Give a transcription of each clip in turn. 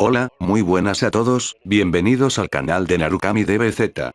Hola, muy buenas a todos, bienvenidos al canal de Narukami DBZ.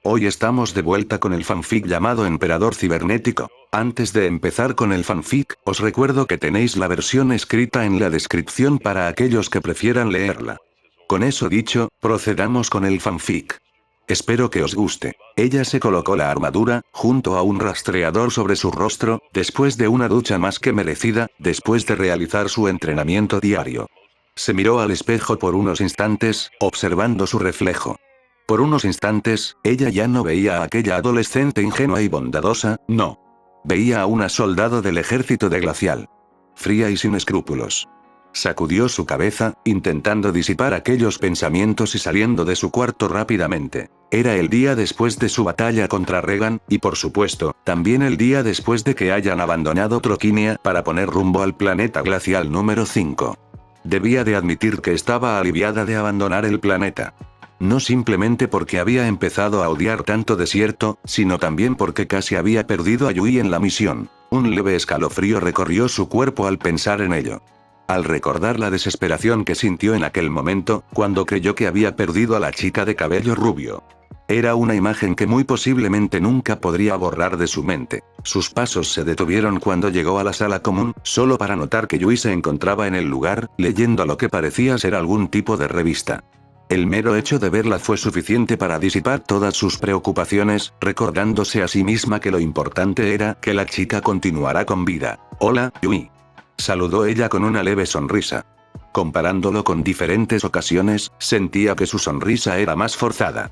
Hoy estamos de vuelta con el fanfic llamado Emperador Cibernético. Antes de empezar con el fanfic, os recuerdo que tenéis la versión escrita en la descripción para aquellos que prefieran leerla. Con eso dicho, procedamos con el fanfic. Espero que os guste. Ella se colocó la armadura, junto a un rastreador sobre su rostro, después de una ducha más que merecida, después de realizar su entrenamiento diario. Se miró al espejo por unos instantes, observando su reflejo. Por unos instantes, ella ya no veía a aquella adolescente ingenua y bondadosa, no. Veía a una soldado del ejército de Glacial. Fría y sin escrúpulos. Sacudió su cabeza, intentando disipar aquellos pensamientos y saliendo de su cuarto rápidamente. Era el día después de su batalla contra Regan, y por supuesto, también el día después de que hayan abandonado Troquinia para poner rumbo al planeta glacial número 5. Debía de admitir que estaba aliviada de abandonar el planeta. No simplemente porque había empezado a odiar tanto desierto, sino también porque casi había perdido a Yui en la misión. Un leve escalofrío recorrió su cuerpo al pensar en ello. Al recordar la desesperación que sintió en aquel momento, cuando creyó que había perdido a la chica de cabello rubio. Era una imagen que muy posiblemente nunca podría borrar de su mente. Sus pasos se detuvieron cuando llegó a la sala común, solo para notar que Yui se encontraba en el lugar, leyendo lo que parecía ser algún tipo de revista. El mero hecho de verla fue suficiente para disipar todas sus preocupaciones, recordándose a sí misma que lo importante era que la chica continuara con vida. «Hola, Yui», saludó ella con una leve sonrisa. Comparándolo con diferentes ocasiones, sentía que su sonrisa era más forzada.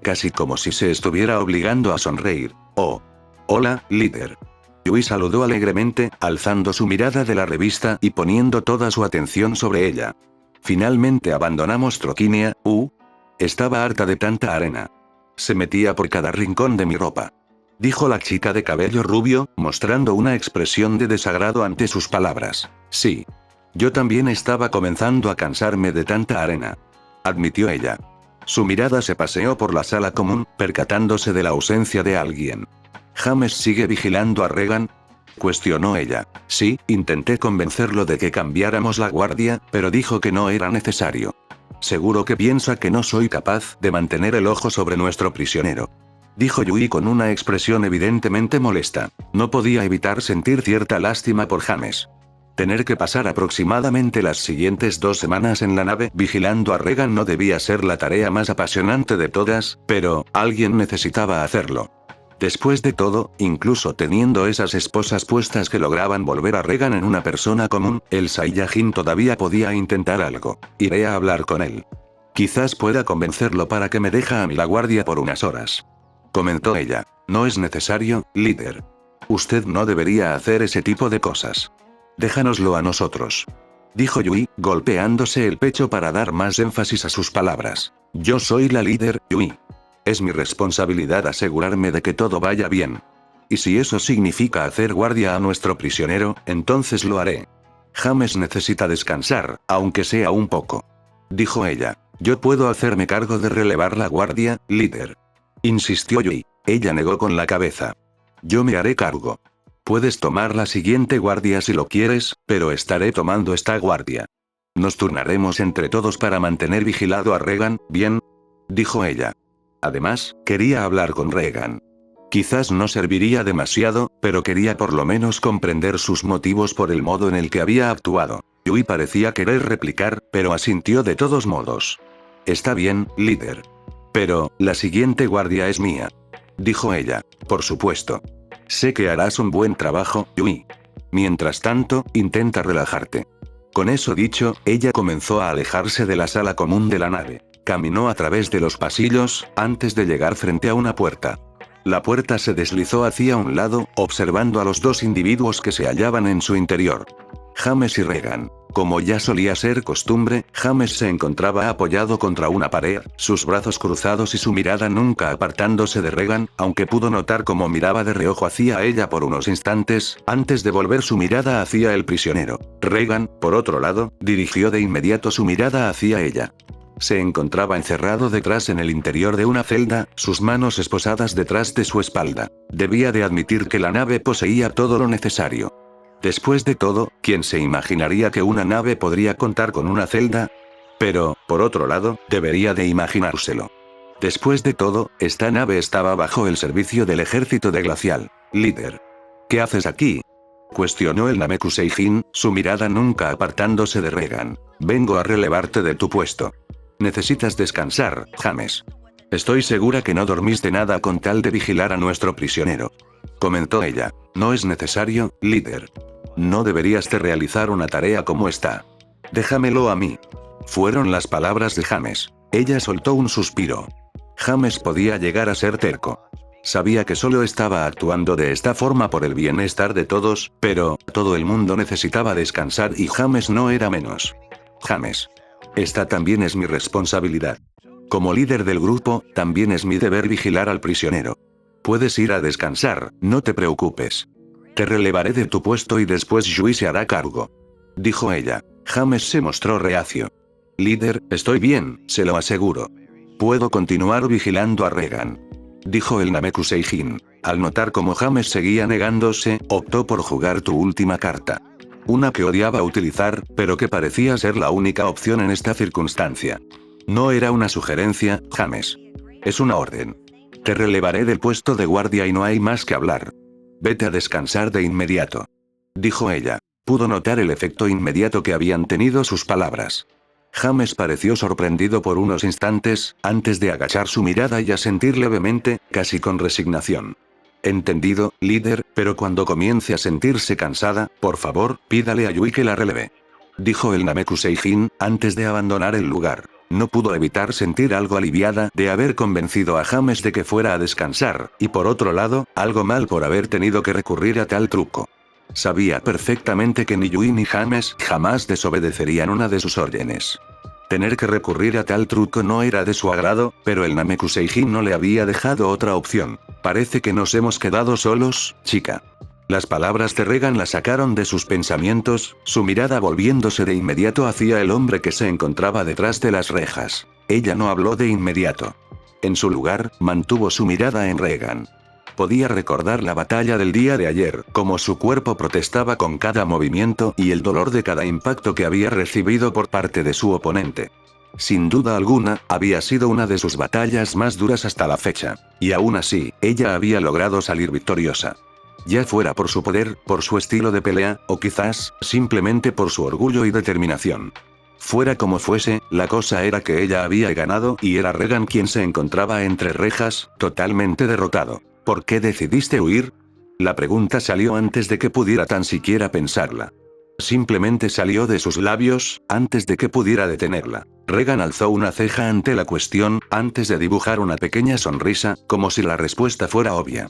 Casi como si se estuviera obligando a sonreír. «Oh. Hola, líder». Yui saludó alegremente, alzando su mirada de la revista y poniendo toda su atención sobre ella. «Finalmente abandonamos Troquinia, Estaba harta de tanta arena. Se metía por cada rincón de mi ropa», dijo la chica de cabello rubio, mostrando una expresión de desagrado ante sus palabras. «Sí. Yo también estaba comenzando a cansarme de tanta arena», admitió ella. Su mirada se paseó por la sala común, percatándose de la ausencia de alguien. «¿James sigue vigilando a Regan?», cuestionó ella. «Sí, intenté convencerlo de que cambiáramos la guardia, pero dijo que no era necesario. Seguro que piensa que no soy capaz de mantener el ojo sobre nuestro prisionero», dijo Yui con una expresión evidentemente molesta. No podía evitar sentir cierta lástima por James. Tener que pasar aproximadamente las siguientes 2 semanas en la nave vigilando a Regan no debía ser la tarea más apasionante de todas, pero alguien necesitaba hacerlo. Después de todo, incluso teniendo esas esposas puestas que lograban volver a Regan en una persona común, el Saiyajin todavía podía intentar algo. «Iré a hablar con él. Quizás pueda convencerlo para que me deje a mí la guardia por unas horas», comentó ella. «No es necesario, líder. Usted no debería hacer ese tipo de cosas. Déjanoslo a nosotros», dijo Yui, golpeándose el pecho para dar más énfasis a sus palabras. «Yo soy la líder, Yui. Es mi responsabilidad asegurarme de que todo vaya bien. Y si eso significa hacer guardia a nuestro prisionero, entonces lo haré. James necesita descansar, aunque sea un poco», dijo ella. «Yo puedo hacerme cargo de relevar la guardia, líder», insistió Yui. Ella negó con la cabeza. «Yo me haré cargo. Puedes tomar la siguiente guardia si lo quieres, pero estaré tomando esta guardia. Nos turnaremos entre todos para mantener vigilado a Regan, ¿bien?», dijo ella. Además, quería hablar con Regan. Quizás no serviría demasiado, pero quería por lo menos comprender sus motivos por el modo en el que había actuado. Yui parecía querer replicar, pero asintió de todos modos. «Está bien, líder. Pero, la siguiente guardia es mía», dijo ella. «Por supuesto. Sé que harás un buen trabajo, Yui. Mientras tanto, intenta relajarte». Con eso dicho, ella comenzó a alejarse de la sala común de la nave. Caminó a través de los pasillos, antes de llegar frente a una puerta. La puerta se deslizó hacia un lado, observando a los 2 individuos que se hallaban en su interior. James y Regan. Como ya solía ser costumbre, James se encontraba apoyado contra una pared, sus brazos cruzados y su mirada nunca apartándose de Regan, aunque pudo notar cómo miraba de reojo hacia ella por unos instantes, antes de volver su mirada hacia el prisionero. Regan, por otro lado, dirigió de inmediato su mirada hacia ella. Se encontraba encerrado detrás en el interior de una celda, sus manos esposadas detrás de su espalda. Debía de admitir que la nave poseía todo lo necesario. Después de todo, ¿quién se imaginaría que una nave podría contar con una celda? Pero, por otro lado, debería de imaginárselo. Después de todo, esta nave estaba bajo el servicio del ejército de Glacial. Líder. ¿Qué haces aquí? Cuestionó el Namekuseijin, su mirada nunca apartándose de Regan. Vengo a relevarte de tu puesto. Necesitas descansar, James. Estoy segura que no dormiste nada con tal de vigilar a nuestro prisionero. Comentó ella. No es necesario, líder. No deberías de realizar una tarea como esta. Déjamelo a mí. Fueron las palabras de James. Ella soltó un suspiro. James podía llegar a ser terco. Sabía que solo estaba actuando de esta forma por el bienestar de todos, pero todo el mundo necesitaba descansar y James no era menos. James. Esta también es mi responsabilidad. Como líder del grupo, también es mi deber vigilar al prisionero. Puedes ir a descansar, no te preocupes. Te relevaré de tu puesto y después Yui se hará cargo. Dijo ella. James se mostró reacio. Líder, estoy bien, se lo aseguro. Puedo continuar vigilando a Regan. Dijo el Namekuseijin. Al notar cómo James seguía negándose, optó por jugar tu última carta. Una que odiaba utilizar, pero que parecía ser la única opción en esta circunstancia. No era una sugerencia, James. Es una orden. Te relevaré del puesto de guardia y no hay más que hablar. Vete a descansar de inmediato. Dijo ella. Pudo notar el efecto inmediato que habían tenido sus palabras. James pareció sorprendido por unos instantes, antes de agachar su mirada y asentir levemente, casi con resignación. Entendido, líder, pero cuando comience a sentirse cansada, por favor, pídale a Yui que la releve. Dijo el Namekuseijin, antes de abandonar el lugar. No pudo evitar sentir algo aliviada de haber convencido a James de que fuera a descansar, y por otro lado, algo mal por haber tenido que recurrir a tal truco. Sabía perfectamente que ni Yui ni James jamás desobedecerían una de sus órdenes. Tener que recurrir a tal truco no era de su agrado, pero el Namekuseijin no le había dejado otra opción. Parece que nos hemos quedado solos, chica. Las palabras de Regan la sacaron de sus pensamientos, su mirada volviéndose de inmediato hacia el hombre que se encontraba detrás de las rejas. Ella no habló de inmediato. En su lugar, mantuvo su mirada en Regan. Podía recordar la batalla del día de ayer, cómo su cuerpo protestaba con cada movimiento y el dolor de cada impacto que había recibido por parte de su oponente. Sin duda alguna, había sido una de sus batallas más duras hasta la fecha. Y aún así, ella había logrado salir victoriosa. Ya fuera por su poder, por su estilo de pelea, o quizás, simplemente por su orgullo y determinación. Fuera como fuese, la cosa era que ella había ganado y era Regan quien se encontraba entre rejas, totalmente derrotado. ¿Por qué decidiste huir? La pregunta salió antes de que pudiera tan siquiera pensarla. Simplemente salió de sus labios, antes de que pudiera detenerla. Regan alzó una ceja ante la cuestión, antes de dibujar una pequeña sonrisa, como si la respuesta fuera obvia.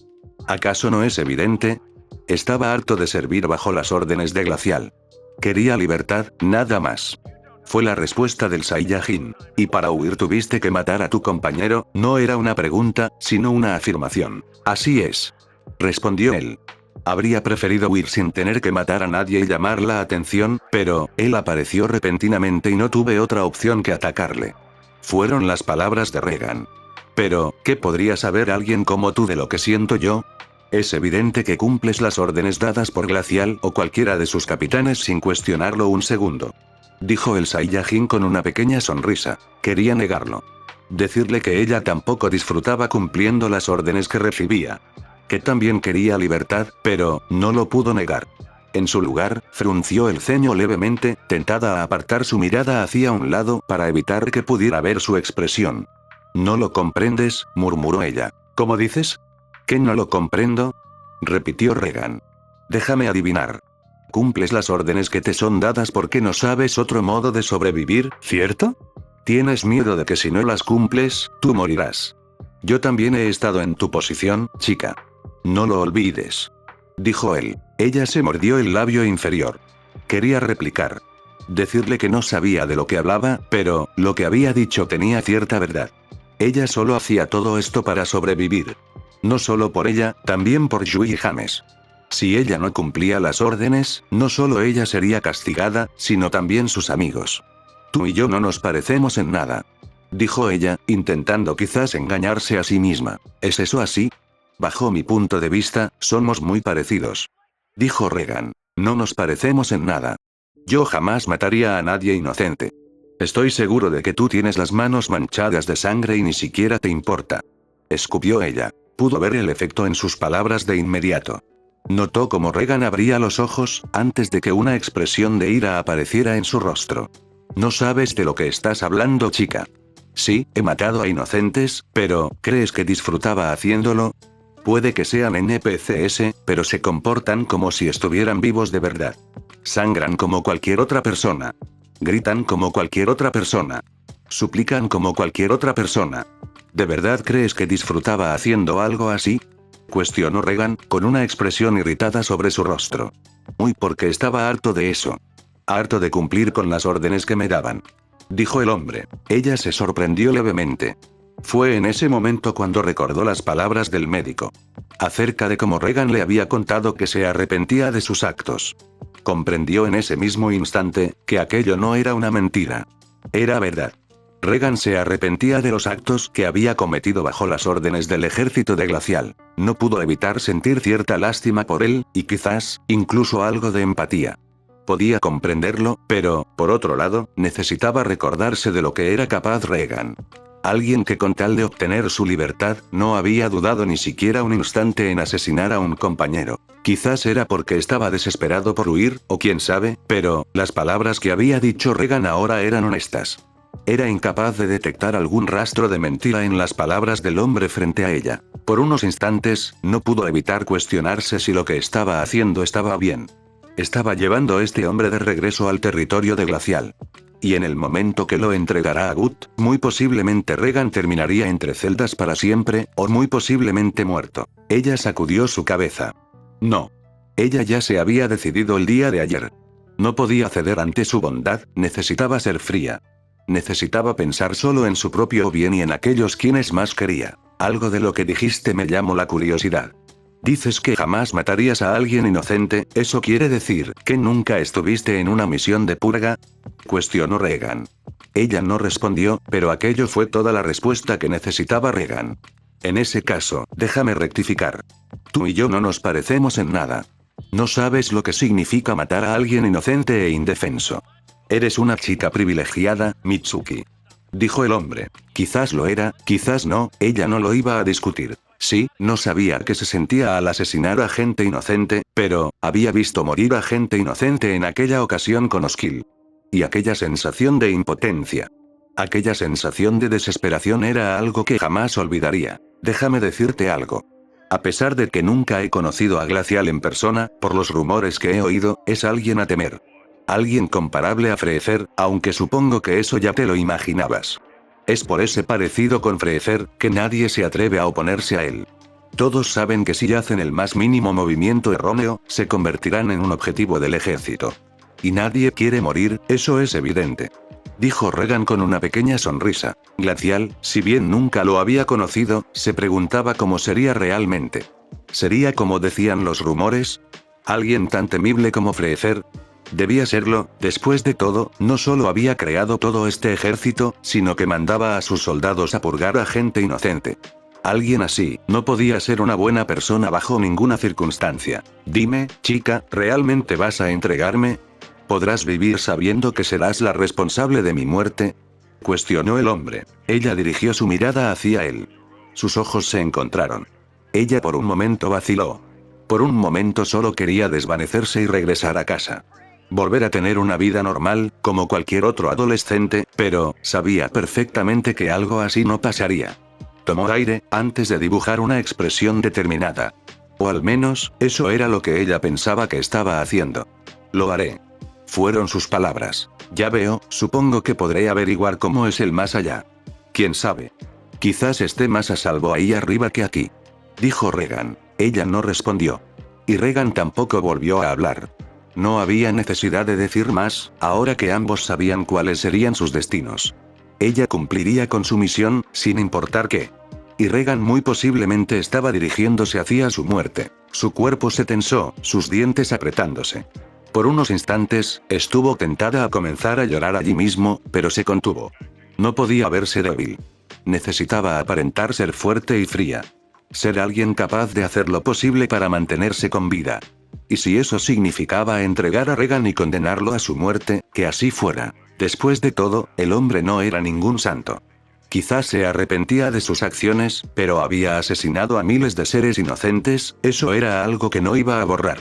¿Acaso no es evidente? Estaba harto de servir bajo las órdenes de Glacial. Quería libertad, nada más. Fue la respuesta del Saiyajin. Y para huir tuviste que matar a tu compañero, no era una pregunta, sino una afirmación. Así es. Respondió él. Habría preferido huir sin tener que matar a nadie y llamar la atención, pero, él apareció repentinamente y no tuve otra opción que atacarle. Fueron las palabras de Regan. Pero, ¿qué podría saber alguien como tú de lo que siento yo? Es evidente que cumples las órdenes dadas por Glacial o cualquiera de sus capitanes sin cuestionarlo un segundo. Dijo el Saiyajin con una pequeña sonrisa. Quería negarlo. Decirle que ella tampoco disfrutaba cumpliendo las órdenes que recibía. Que también quería libertad, pero, no lo pudo negar. En su lugar, frunció el ceño levemente, tentada a apartar su mirada hacia un lado para evitar que pudiera ver su expresión. No lo comprendes, murmuró ella. ¿Cómo dices? ¿Que no lo comprendo? Repitió Regan. Déjame adivinar. Cumples las órdenes que te son dadas porque no sabes otro modo de sobrevivir, ¿cierto? Tienes miedo de que si no las cumples, tú morirás. Yo también he estado en tu posición, chica. No lo olvides. Dijo él. Ella se mordió el labio inferior. Quería replicar. Decirle que no sabía de lo que hablaba, pero, lo que había dicho tenía cierta verdad. Ella solo hacía todo esto para sobrevivir. No solo por ella, también por Yui y James. Si ella no cumplía las órdenes, no solo ella sería castigada, sino también sus amigos. Tú y yo no nos parecemos en nada. Dijo ella, intentando quizás engañarse a sí misma. ¿Es eso así? Bajo mi punto de vista, somos muy parecidos. Dijo Regan. No nos parecemos en nada. Yo jamás mataría a nadie inocente. Estoy seguro de que tú tienes las manos manchadas de sangre y ni siquiera te importa. Escupió ella. Pudo ver el efecto en sus palabras de inmediato. Notó cómo Regan abría los ojos, antes de que una expresión de ira apareciera en su rostro. No sabes de lo que estás hablando, chica. Sí, he matado a inocentes, pero, ¿crees que disfrutaba haciéndolo? Puede que sean NPCs, pero se comportan como si estuvieran vivos de verdad. Sangran como cualquier otra persona. Gritan como cualquier otra persona. Suplican como cualquier otra persona. ¿De verdad crees que disfrutaba haciendo algo así? Cuestionó Regan, con una expresión irritada sobre su rostro. Muy porque estaba harto de eso. Harto de cumplir con las órdenes que me daban. Dijo el hombre. Ella se sorprendió levemente. Fue en ese momento cuando recordó las palabras del médico. Acerca de cómo Regan le había contado que se arrepentía de sus actos. Comprendió en ese mismo instante, que aquello no era una mentira. Era verdad. Regan se arrepentía de los actos que había cometido bajo las órdenes del ejército de Glacial. No pudo evitar sentir cierta lástima por él, y quizás, incluso algo de empatía. Podía comprenderlo, pero, por otro lado, necesitaba recordarse de lo que era capaz Regan. Alguien que con tal de obtener su libertad, no había dudado ni siquiera un instante en asesinar a un compañero. Quizás era porque estaba desesperado por huir, o quién sabe, pero, las palabras que había dicho Regan ahora eran honestas. Era incapaz de detectar algún rastro de mentira en las palabras del hombre frente a ella. Por unos instantes, no pudo evitar cuestionarse si lo que estaba haciendo estaba bien. Estaba llevando a este hombre de regreso al territorio de Glacial. Y en el momento que lo entregara a Gut, muy posiblemente Regan terminaría entre celdas para siempre, o muy posiblemente muerto. Ella sacudió su cabeza. No. Ella ya se había decidido el día de ayer. No podía ceder ante su bondad, necesitaba ser fría. Necesitaba pensar solo en su propio bien y en aquellos quienes más quería. Algo de lo que dijiste me llamó la curiosidad. Dices que jamás matarías a alguien inocente, ¿eso quiere decir que nunca estuviste en una misión de purga? Cuestionó Regan. Ella no respondió, pero aquello fue toda la respuesta que necesitaba Regan. En ese caso, déjame rectificar. Tú y yo no nos parecemos en nada. No sabes lo que significa matar a alguien inocente e indefenso. Eres una chica privilegiada, Mitsuki. Dijo el hombre. Quizás lo era, quizás no, ella no lo iba a discutir. Sí, no sabía qué se sentía al asesinar a gente inocente, pero, había visto morir a gente inocente en aquella ocasión con Oskil. Y aquella sensación de impotencia. Aquella sensación de desesperación era algo que jamás olvidaría. Déjame decirte algo. A pesar de que nunca he conocido a Glacial en persona, por los rumores que he oído, es alguien a temer. Alguien comparable a Freezer, aunque supongo que eso ya te lo imaginabas. Es por ese parecido con Freezer, que nadie se atreve a oponerse a él. Todos saben que si hacen el más mínimo movimiento erróneo, se convertirán en un objetivo del ejército. Y nadie quiere morir, eso es evidente. Dijo Regan con una pequeña sonrisa. Glacial, si bien nunca lo había conocido, se preguntaba cómo sería realmente. ¿Sería como decían los rumores? ¿Alguien tan temible como Freezer? Debía serlo, después de todo, no solo había creado todo este ejército, sino que mandaba a sus soldados a purgar a gente inocente. Alguien así, no podía ser una buena persona bajo ninguna circunstancia. Dime, chica, ¿realmente vas a entregarme? ¿Podrás vivir sabiendo que serás la responsable de mi muerte? Cuestionó el hombre. Ella dirigió su mirada hacia él. Sus ojos se encontraron. Ella por un momento vaciló. Por un momento solo quería desvanecerse y regresar a casa. Volver a tener una vida normal, como cualquier otro adolescente, pero, sabía perfectamente que algo así no pasaría. Tomó aire, antes de dibujar una expresión determinada. O al menos, eso era lo que ella pensaba que estaba haciendo. Lo haré. Fueron sus palabras. Ya veo, supongo que podré averiguar cómo es el más allá. ¿Quién sabe? Quizás esté más a salvo ahí arriba que aquí. Dijo Regan. Ella no respondió. Y Regan tampoco volvió a hablar. No había necesidad de decir más, ahora que ambos sabían cuáles serían sus destinos. Ella cumpliría con su misión, sin importar qué. Y Regan muy posiblemente estaba dirigiéndose hacia su muerte. Su cuerpo se tensó, sus dientes apretándose. Por unos instantes, estuvo tentada a comenzar a llorar allí mismo, pero se contuvo. No podía verse débil. Necesitaba aparentar ser fuerte y fría. Ser alguien capaz de hacer lo posible para mantenerse con vida. Y si eso significaba entregar a Regan y condenarlo a su muerte, que así fuera. Después de todo, el hombre no era ningún santo. Quizás se arrepentía de sus acciones, pero había asesinado a miles de seres inocentes, eso era algo que no iba a borrar.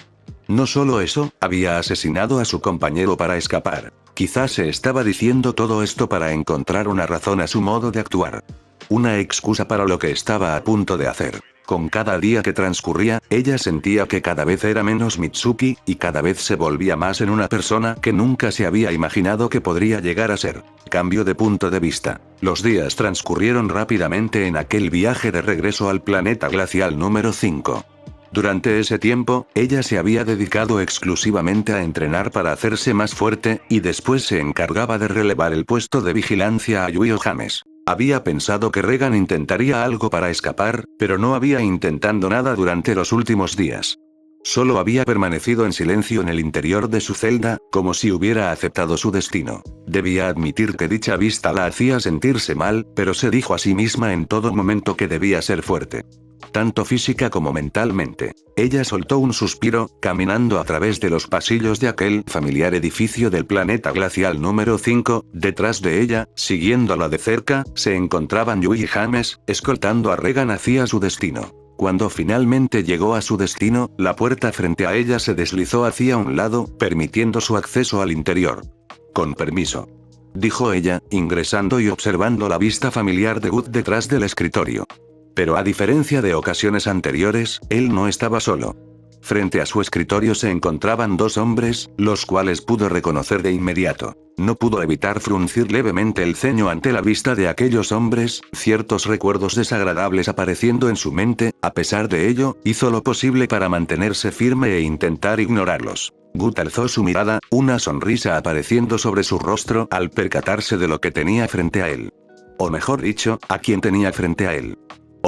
No solo eso, había asesinado a su compañero para escapar. Quizás se estaba diciendo todo esto para encontrar una razón a su modo de actuar. Una excusa para lo que estaba a punto de hacer. Con cada día que transcurría, ella sentía que cada vez era menos Mitsuki, y cada vez se volvía más en una persona que nunca se había imaginado que podría llegar a ser. Cambio de punto de vista. Los días transcurrieron rápidamente en aquel viaje de regreso al planeta glacial número 5. Durante ese tiempo, ella se había dedicado exclusivamente a entrenar para hacerse más fuerte, y después se encargaba de relevar el puesto de vigilancia a Yuio James. Había pensado que Regan intentaría algo para escapar, pero no había intentado nada durante los últimos días. Solo había permanecido en silencio en el interior de su celda, como si hubiera aceptado su destino. Debía admitir que dicha vista la hacía sentirse mal, pero se dijo a sí misma en todo momento que debía ser fuerte. Tanto física como mentalmente. Ella soltó un suspiro, caminando a través de los pasillos de aquel familiar edificio del planeta glacial número 5, detrás de ella, siguiéndola de cerca, se encontraban Yui y James, escoltando a Regan hacia su destino. Cuando finalmente llegó a su destino, la puerta frente a ella se deslizó hacia un lado, permitiendo su acceso al interior. Con permiso. Dijo ella, ingresando y observando la vista familiar de Wood detrás del escritorio. Pero a diferencia de ocasiones anteriores, él no estaba solo. Frente a su escritorio se encontraban dos hombres, los cuales pudo reconocer de inmediato. No pudo evitar fruncir levemente el ceño ante la vista de aquellos hombres, ciertos recuerdos desagradables apareciendo en su mente, a pesar de ello, hizo lo posible para mantenerse firme e intentar ignorarlos. Gut alzó su mirada, una sonrisa apareciendo sobre su rostro al percatarse de lo que tenía frente a él. O mejor dicho, a quien tenía frente a él.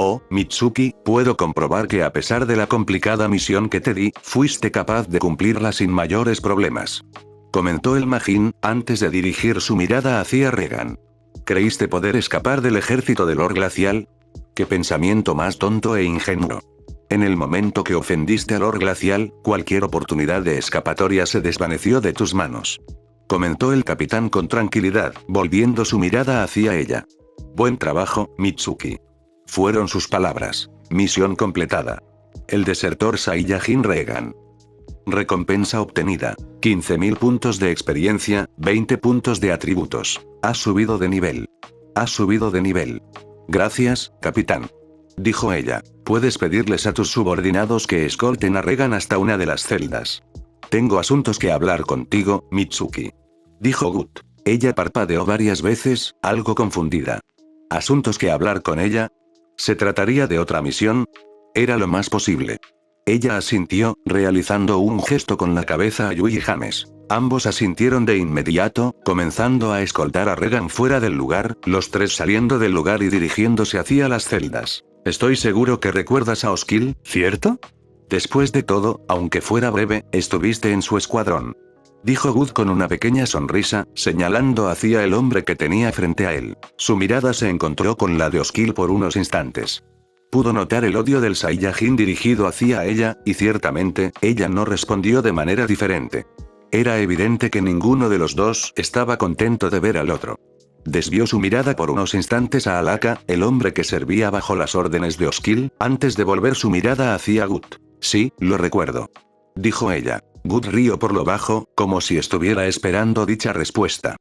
Oh, Mitsuki, puedo comprobar que a pesar de la complicada misión que te di, fuiste capaz de cumplirla sin mayores problemas. Comentó el Majin, antes de dirigir su mirada hacia Regan. ¿Creíste poder escapar del ejército del Lord Glacial? ¡Qué pensamiento más tonto e ingenuo! En el momento que ofendiste al Lord Glacial, cualquier oportunidad de escapatoria se desvaneció de tus manos. Comentó el capitán con tranquilidad, volviendo su mirada hacia ella. Buen trabajo, Mitsuki. Fueron sus palabras. Misión completada. El desertor Saiyajin Regan. Recompensa obtenida. 15.000 puntos de experiencia, 20 puntos de atributos. Has subido de nivel. Has subido de nivel. Gracias, capitán. Dijo ella. Puedes pedirles a tus subordinados que escolten a Regan hasta una de las celdas. Tengo asuntos que hablar contigo, Mitsuki. Dijo Gut. Ella parpadeó varias veces, algo confundida. ¿Asuntos que hablar con ella? ¿Se trataría de otra misión? Era lo más posible. Ella asintió, realizando un gesto con la cabeza a Yui y James. Ambos asintieron de inmediato, comenzando a escoltar a Regan fuera del lugar, los tres saliendo del lugar y dirigiéndose hacia las celdas. Estoy seguro que recuerdas a Oskil, ¿cierto? Después de todo, aunque fuera breve, estuviste en su escuadrón. Dijo Gut con una pequeña sonrisa, señalando hacia el hombre que tenía frente a él. Su mirada se encontró con la de Oskil por unos instantes. Pudo notar el odio del Saiyajin dirigido hacia ella, y ciertamente, ella no respondió de manera diferente. Era evidente que ninguno de los dos estaba contento de ver al otro. Desvió su mirada por unos instantes a Alaka, el hombre que servía bajo las órdenes de Oskil, antes de volver su mirada hacia Gut. Sí, lo recuerdo. Dijo ella. Gut rió por lo bajo, como si estuviera esperando dicha respuesta.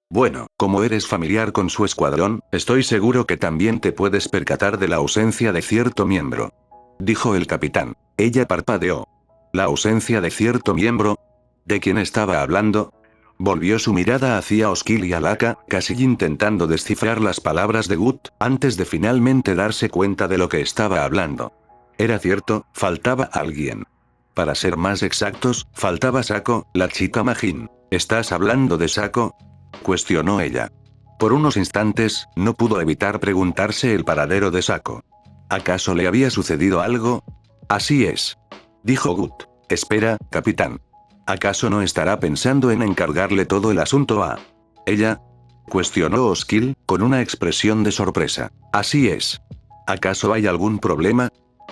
Bueno, como eres familiar con su escuadrón, estoy seguro que también te puedes percatar de la ausencia de cierto miembro. Dijo el capitán. Ella parpadeó. ¿La ausencia de cierto miembro? ¿De quién estaba hablando? Volvió su mirada hacia Oskil y Alaka, casi intentando descifrar las palabras de Gut, antes de finalmente darse cuenta de lo que estaba hablando. Era cierto, faltaba alguien. Para ser más exactos, faltaba Sako, la chica Majin. ¿Estás hablando de Sako? Cuestionó ella. Por unos instantes, no pudo evitar preguntarse el paradero de Sako. ¿Acaso le había sucedido algo? Así es. Dijo Gut. Espera, capitán. ¿Acaso no estará pensando en encargarle todo el asunto a ella? Cuestionó Oskil, con una expresión de sorpresa. Así es. ¿Acaso hay algún problema?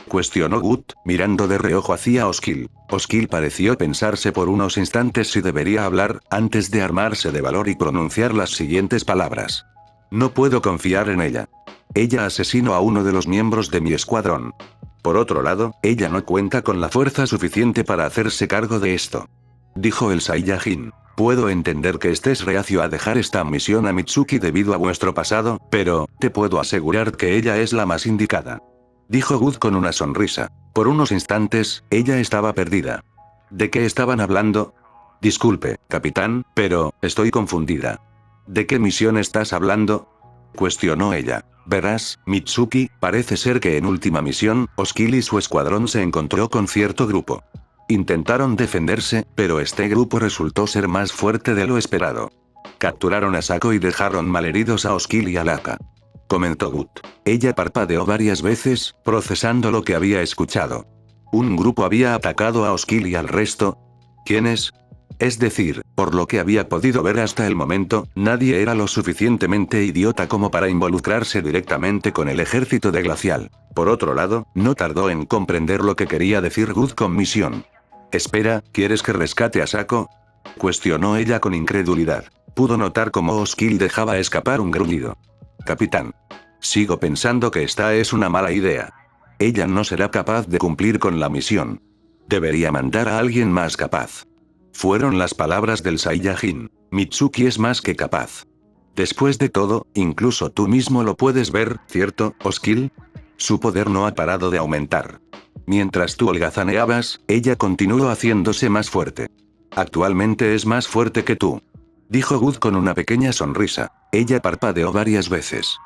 Cuestionó Gut, mirando de reojo hacia Oskil. Oskil pareció pensarse por unos instantes si debería hablar, antes de armarse de valor y pronunciar las siguientes palabras. No puedo confiar en ella. Ella asesinó a uno de los miembros de mi escuadrón. Por otro lado, ella no cuenta con la fuerza suficiente para hacerse cargo de esto. Dijo el Saiyajin. Puedo entender que estés reacio a dejar esta misión a Mitsuki debido a vuestro pasado, pero, te puedo asegurar que ella es la más indicada. Dijo Gut con una sonrisa. Por unos instantes, ella estaba perdida. ¿De qué estaban hablando? Disculpe, capitán, pero, estoy confundida. ¿De qué misión estás hablando? Cuestionó ella. Verás, Mitsuki, parece ser que en última misión, Oskil y su escuadrón se encontró con cierto grupo. Intentaron defenderse, pero este grupo resultó ser más fuerte de lo esperado. Capturaron a Sako y dejaron malheridos a Oskil y a Laka. Comentó Gut. Ella parpadeó varias veces, procesando lo que había escuchado. Un grupo había atacado a Oskil y al resto. ¿Quiénes? Es decir, por lo que había podido ver hasta el momento, nadie era lo suficientemente idiota como para involucrarse directamente con el ejército de Glacial. Por otro lado, no tardó en comprender lo que quería decir Gut con misión. Espera, ¿quieres que rescate a Sako? Cuestionó ella con incredulidad. Pudo notar cómo Oskil dejaba escapar un gruñido. Capitán. Sigo pensando que esta es una mala idea. Ella no será capaz de cumplir con la misión. Debería mandar a alguien más capaz. Fueron las palabras del Saiyajin. Mitsuki es más que capaz. Después de todo, incluso tú mismo lo puedes ver, ¿cierto, Oskil? Su poder no ha parado de aumentar. Mientras tú holgazaneabas, ella continuó haciéndose más fuerte. Actualmente es más fuerte que tú. Dijo Gut con una pequeña sonrisa. Ella parpadeó varias veces.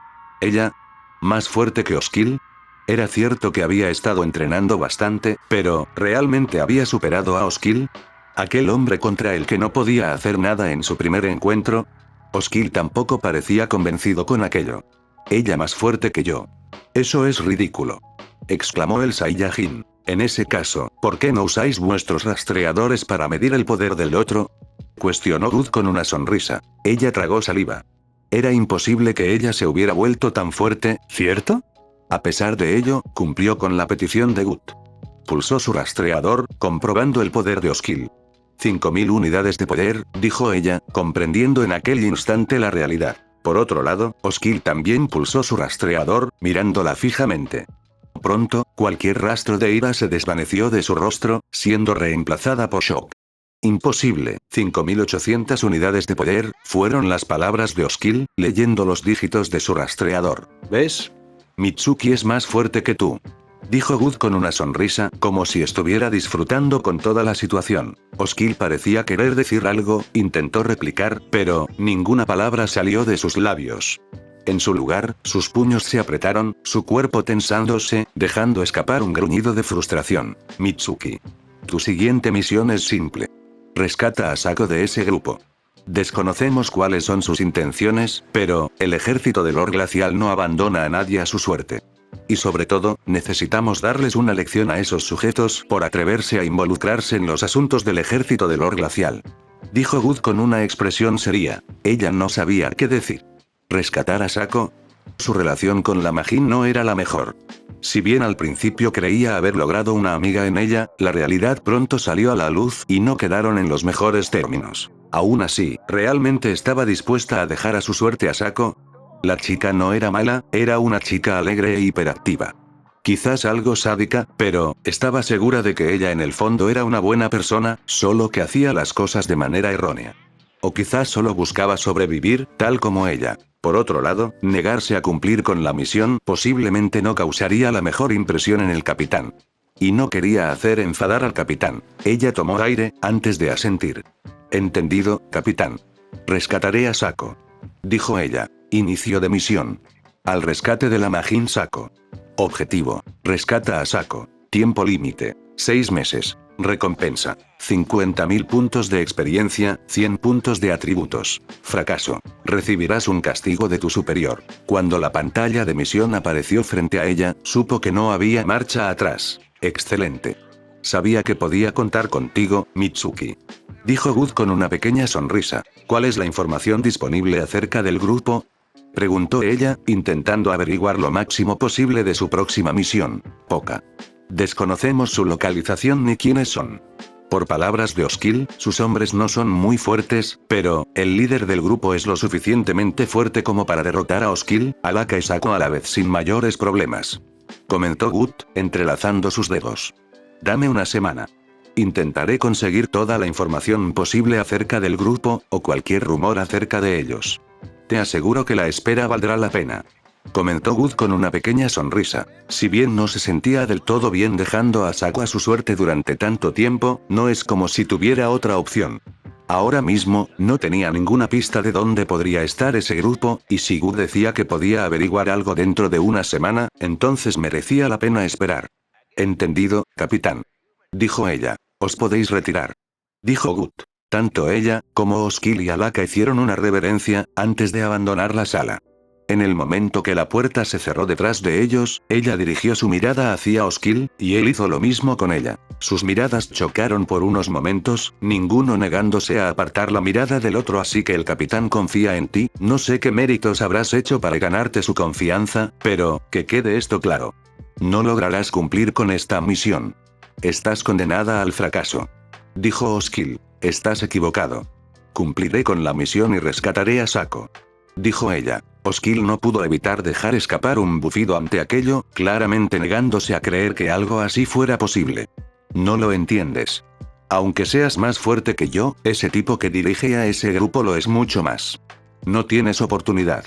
¿Ella? ¿Más fuerte que Oskil? Era cierto que había estado entrenando bastante, pero, ¿realmente había superado a Oskil? ¿Aquel hombre contra el que no podía hacer nada en su primer encuentro? Oskil tampoco parecía convencido con aquello. Ella más fuerte que yo. Eso es ridículo. Exclamó el Saiyajin. En ese caso, ¿por qué no usáis vuestros rastreadores para medir el poder del otro? Cuestionó Gut con una sonrisa. Ella tragó saliva. Era imposible que ella se hubiera vuelto tan fuerte, ¿cierto? A pesar de ello, cumplió con la petición de Gut. Pulsó su rastreador, comprobando el poder de Oskil. 5000 unidades de poder, dijo ella, comprendiendo en aquel instante la realidad. Por otro lado, Oskil también pulsó su rastreador, mirándola fijamente. Pronto, cualquier rastro de ira se desvaneció de su rostro, siendo reemplazada por shock. Imposible, 5800 unidades de poder, fueron las palabras de Oskil, leyendo los dígitos de su rastreador. ¿Ves? Mitsuki es más fuerte que tú. Dijo Gut con una sonrisa, como si estuviera disfrutando con toda la situación. Oskil parecía querer decir algo, intentó replicar, pero, ninguna palabra salió de sus labios. En su lugar, sus puños se apretaron, su cuerpo tensándose, dejando escapar un gruñido de frustración. Mitsuki. Tu siguiente misión es simple. Rescata a Sako de ese grupo. Desconocemos cuáles son sus intenciones, pero, el ejército del Lord Glacial no abandona a nadie a su suerte. Y sobre todo, necesitamos darles una lección a esos sujetos por atreverse a involucrarse en los asuntos del ejército del Lord Glacial. Dijo Gut con una expresión seria. Ella no sabía qué decir. ¿Rescatar a Sako? Su relación con la Majin no era la mejor. Si bien al principio creía haber logrado una amiga en ella, la realidad pronto salió a la luz y no quedaron en los mejores términos. Aún así, ¿realmente estaba dispuesta a dejar a su suerte a Sako? La chica no era mala, era una chica alegre e hiperactiva. Quizás algo sádica, pero, estaba segura de que ella en el fondo era una buena persona, solo que hacía las cosas de manera errónea. O quizás solo buscaba sobrevivir, tal como ella. Por otro lado, negarse a cumplir con la misión posiblemente no causaría la mejor impresión en el capitán. Y no quería hacer enfadar al capitán. Ella tomó aire, antes de asentir. Entendido, capitán. Rescataré a Sako. Dijo ella. Inicio de misión. Al rescate de la Majin Sako. Objetivo. Rescata a Sako. Tiempo límite. 6 meses. Recompensa. 50.000 puntos de experiencia, 100 puntos de atributos. Fracaso. Recibirás un castigo de tu superior. Cuando la pantalla de misión apareció frente a ella, supo que no había marcha atrás. Excelente. Sabía que podía contar contigo, Mitsuki. Dijo Gut con una pequeña sonrisa. ¿Cuál es la información disponible acerca del grupo? Preguntó ella, intentando averiguar lo máximo posible de su próxima misión. Poca. Desconocemos su localización ni quiénes son. Por palabras de Oskil, sus hombres no son muy fuertes, pero, el líder del grupo es lo suficientemente fuerte como para derrotar a Oskil, Alaka y Sako a la vez sin mayores problemas. Comentó Gut, entrelazando sus dedos. Dame una semana. Intentaré conseguir toda la información posible acerca del grupo, o cualquier rumor acerca de ellos. Te aseguro que la espera valdrá la pena. Comentó Gut con una pequeña sonrisa. Si bien no se sentía del todo bien dejando a Sako a su suerte durante tanto tiempo, no es como si tuviera otra opción. Ahora mismo, no tenía ninguna pista de dónde podría estar ese grupo, y si Gut decía que podía averiguar algo dentro de una semana, entonces merecía la pena esperar. Entendido, capitán. Dijo ella. Os podéis retirar. Dijo Gut. Tanto ella, como Oskil y Alaka hicieron una reverencia, antes de abandonar la sala. En el momento que la puerta se cerró detrás de ellos, ella dirigió su mirada hacia Oskil, y él hizo lo mismo con ella. Sus miradas chocaron por unos momentos, ninguno negándose a apartar la mirada del otro, así que el capitán confía en ti, no sé qué méritos habrás hecho para ganarte su confianza, pero, que quede esto claro. No lograrás cumplir con esta misión. Estás condenada al fracaso. Dijo Oskil. Estás equivocado. Cumpliré con la misión y rescataré a Sako. Dijo ella. Oskil no pudo evitar dejar escapar un bufido ante aquello, claramente negándose a creer que algo así fuera posible. No lo entiendes. Aunque seas más fuerte que yo, ese tipo que dirige a ese grupo lo es mucho más. No tienes oportunidad.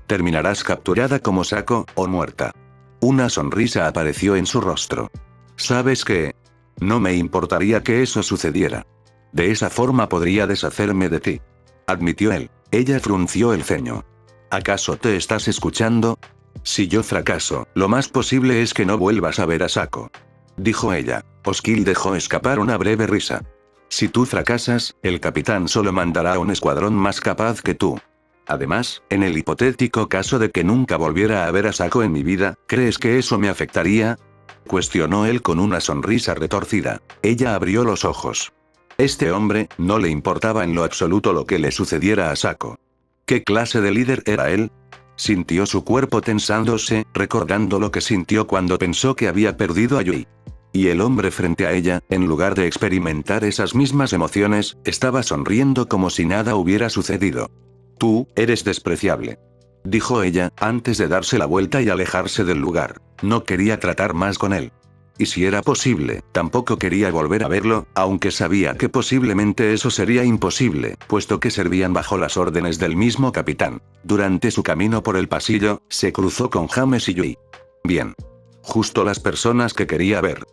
Terminarás capturada como Sako, o muerta. Una sonrisa apareció en su rostro. ¿Sabes qué? No me importaría que eso sucediera. De esa forma podría deshacerme de ti. Admitió él. Ella frunció el ceño. ¿Acaso te estás escuchando? Si yo fracaso, lo más posible es que no vuelvas a ver a Sako. Dijo ella. Oskil dejó escapar una breve risa. Si tú fracasas, el capitán solo mandará un escuadrón más capaz que tú. Además, en el hipotético caso de que nunca volviera a ver a Sako en mi vida, ¿crees que eso me afectaría? Cuestionó él con una sonrisa retorcida. Ella abrió los ojos. Este hombre, no le importaba en lo absoluto lo que le sucediera a Sako. ¿Qué clase de líder era él? Sintió su cuerpo tensándose, recordando lo que sintió cuando pensó que había perdido a Yui. Y el hombre frente a ella, en lugar de experimentar esas mismas emociones, estaba sonriendo como si nada hubiera sucedido. Tú, eres despreciable. Dijo ella, antes de darse la vuelta y alejarse del lugar. No quería tratar más con él. Y si era posible, tampoco quería volver a verlo, aunque sabía que posiblemente eso sería imposible, puesto que servían bajo las órdenes del mismo capitán. Durante su camino por el pasillo, se cruzó con James y Yui. Bien. Justo las personas que quería ver.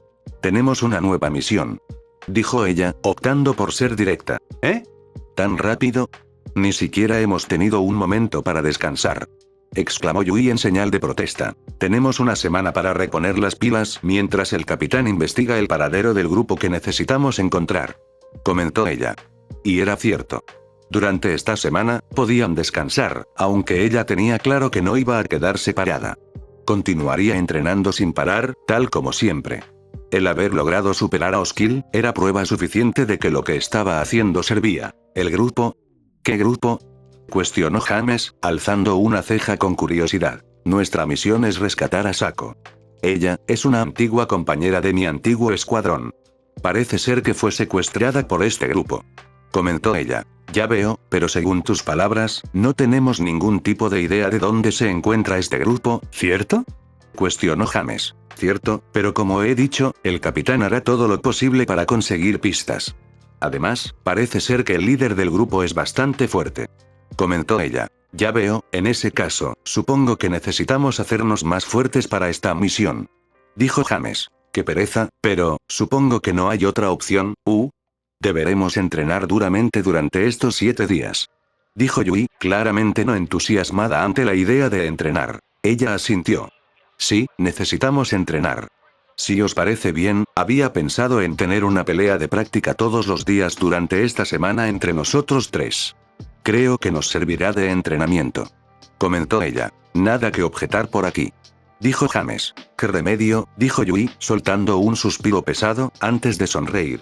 Tenemos una nueva misión. Dijo ella, optando por ser directa. ¿Eh? ¿Tan rápido? Ni siquiera hemos tenido un momento para descansar. Exclamó Yui en señal de protesta. Tenemos una semana para reponer las pilas mientras el capitán investiga el paradero del grupo que necesitamos encontrar. Comentó ella. Y era cierto. Durante esta semana, podían descansar, aunque ella tenía claro que no iba a quedarse parada. Continuaría entrenando sin parar, tal como siempre. El haber logrado superar a Oskil, era prueba suficiente de que lo que estaba haciendo servía. ¿El grupo? ¿Qué grupo? Cuestionó James, alzando una ceja con curiosidad. Nuestra misión es rescatar a Sako. Ella, es una antigua compañera de mi antiguo escuadrón. Parece ser que fue secuestrada por este grupo. Comentó ella. Ya veo, pero según tus palabras, no tenemos ningún tipo de idea de dónde se encuentra este grupo, ¿cierto? Cuestionó James. Cierto, pero como he dicho, el capitán hará todo lo posible para conseguir pistas. Además, parece ser que el líder del grupo es bastante fuerte. Comentó ella. Ya veo, en ese caso, supongo que necesitamos hacernos más fuertes para esta misión. Dijo James. Qué pereza, pero, supongo que no hay otra opción, Deberemos entrenar duramente durante estos 7 días. Dijo Yui, claramente no entusiasmada ante la idea de entrenar. Ella asintió. Sí, necesitamos entrenar. Si os parece bien, había pensado en tener una pelea de práctica todos los días durante esta semana entre nosotros 3. Creo que nos servirá de entrenamiento. Comentó ella. Nada que objetar por aquí. Dijo James. ¿Qué remedio? Dijo Yui, soltando un suspiro pesado, antes de sonreír.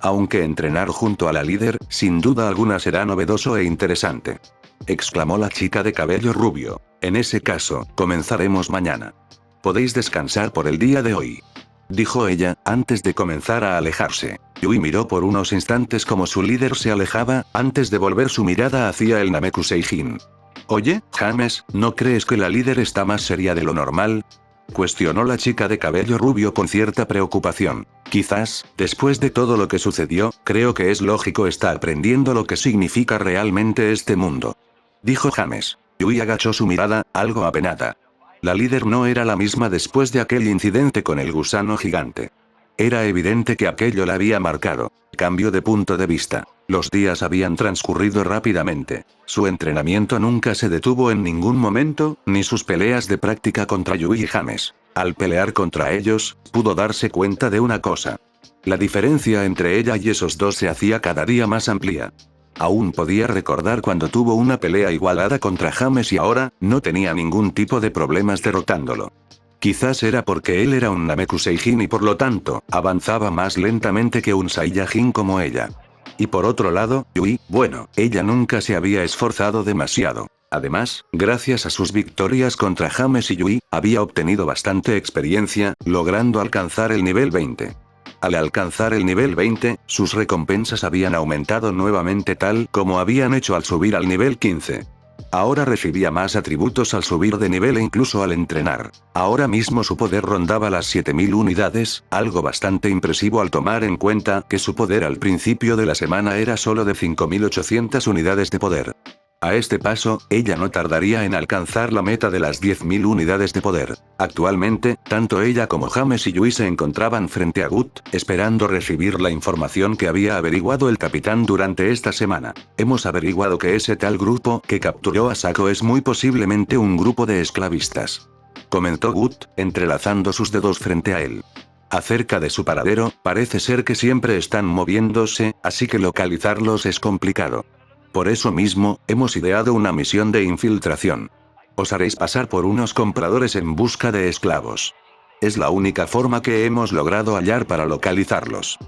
Aunque entrenar junto a la líder, sin duda alguna será novedoso e interesante. exclamó la chica de cabello rubio. En ese caso, comenzaremos mañana. Podéis descansar por el día de hoy, dijo ella, antes de comenzar a alejarse. Yui miró por unos instantes como su líder se alejaba, antes de volver su mirada hacia el Namekuseijin. Oye, James, ¿no crees que la líder está más seria de lo normal? Cuestionó la chica de cabello rubio con cierta preocupación. Quizás, después de todo lo que sucedió, creo que es lógico está aprendiendo lo que significa realmente este mundo, dijo James. Yui agachó su mirada, algo apenada. La líder no era la misma después de aquel incidente con el gusano gigante. Era evidente que aquello la había marcado. Cambio de punto de vista. Los días habían transcurrido rápidamente. Su entrenamiento nunca se detuvo en ningún momento, ni sus peleas de práctica contra Yui y James. Al pelear contra ellos, pudo darse cuenta de una cosa. La diferencia entre ella y esos dos se hacía cada día más amplia. Aún podía recordar cuando tuvo una pelea igualada contra James y ahora, no tenía ningún tipo de problemas derrotándolo. Quizás era porque él era un Namekuseijin y por lo tanto, avanzaba más lentamente que un Saiyajin como ella. Y por otro lado, Yui, bueno, ella nunca se había esforzado demasiado. Además, gracias a sus victorias contra James y Yui, había obtenido bastante experiencia, logrando alcanzar el nivel 20. Al alcanzar el nivel 20, sus recompensas habían aumentado nuevamente tal como habían hecho al subir al nivel 15. Ahora recibía más atributos al subir de nivel e incluso al entrenar. Ahora mismo su poder rondaba las 7000 unidades, algo bastante impresivo al tomar en cuenta que su poder al principio de la semana era solo de 5800 unidades de poder. A este paso, ella no tardaría en alcanzar la meta de las 10.000 unidades de poder. Actualmente, tanto ella como James y Yui se encontraban frente a Gut, esperando recibir la información que había averiguado el capitán durante esta semana. Hemos averiguado que ese tal grupo que capturó a Sako es muy posiblemente un grupo de esclavistas, comentó Gut, entrelazando sus dedos frente a él. Acerca de su paradero, parece ser que siempre están moviéndose, así que localizarlos es complicado. Por eso mismo, hemos ideado una misión de infiltración. Os haréis pasar por unos compradores en busca de esclavos. Es la única forma que hemos logrado hallar para localizarlos,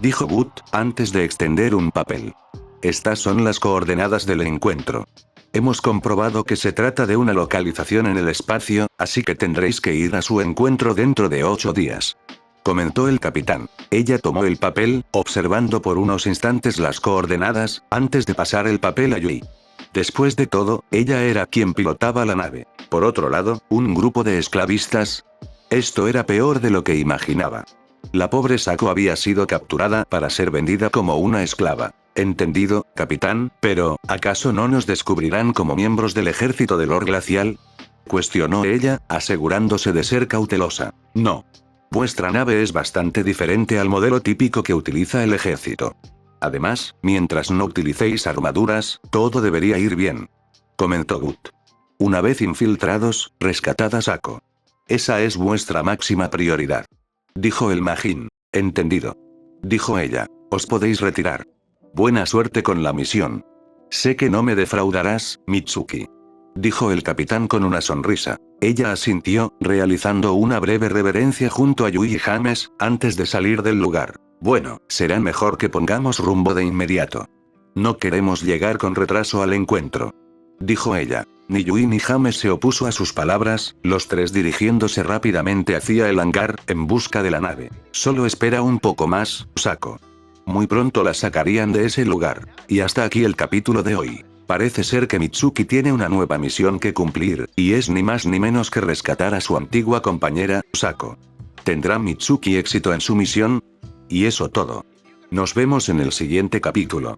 dijo Gut, antes de extender un papel. Estas son las coordenadas del encuentro. Hemos comprobado que se trata de una localización en el espacio, así que tendréis que ir a su encuentro dentro de 8 días. Comentó el capitán. Ella tomó el papel, observando por unos instantes las coordenadas, antes de pasar el papel a Yui. Después de todo, ella era quien pilotaba la nave. Por otro lado, un grupo de esclavistas. Esto era peor de lo que imaginaba. La pobre Sako había sido capturada para ser vendida como una esclava. Entendido, capitán, pero, ¿acaso no nos descubrirán como miembros del ejército del Lord Glacial? Cuestionó ella, asegurándose de ser cautelosa. No. Vuestra nave es bastante diferente al modelo típico que utiliza el ejército. Además, mientras no utilicéis armaduras, todo debería ir bien, comentó Gut. Una vez infiltrados, rescatad a Sako. Esa es vuestra máxima prioridad, dijo el Majin. Entendido, dijo ella. Os podéis retirar. Buena suerte con la misión. Sé que no me defraudarás, Mitsuki, dijo el capitán con una sonrisa. Ella asintió, realizando una breve reverencia junto a Yui y James, antes de salir del lugar. Bueno, será mejor que pongamos rumbo de inmediato. No queremos llegar con retraso al encuentro, dijo ella. Ni Yui ni James se opuso a sus palabras, los tres dirigiéndose rápidamente hacia el hangar, en busca de la nave. Solo espera un poco más, Sako. Muy pronto la sacarían de ese lugar. Y hasta aquí el capítulo de hoy. Parece ser que Mitsuki tiene una nueva misión que cumplir, y es ni más ni menos que rescatar a su antigua compañera, Sako. ¿Tendrá Mitsuki éxito en su misión? Y eso todo. Nos vemos en el siguiente capítulo.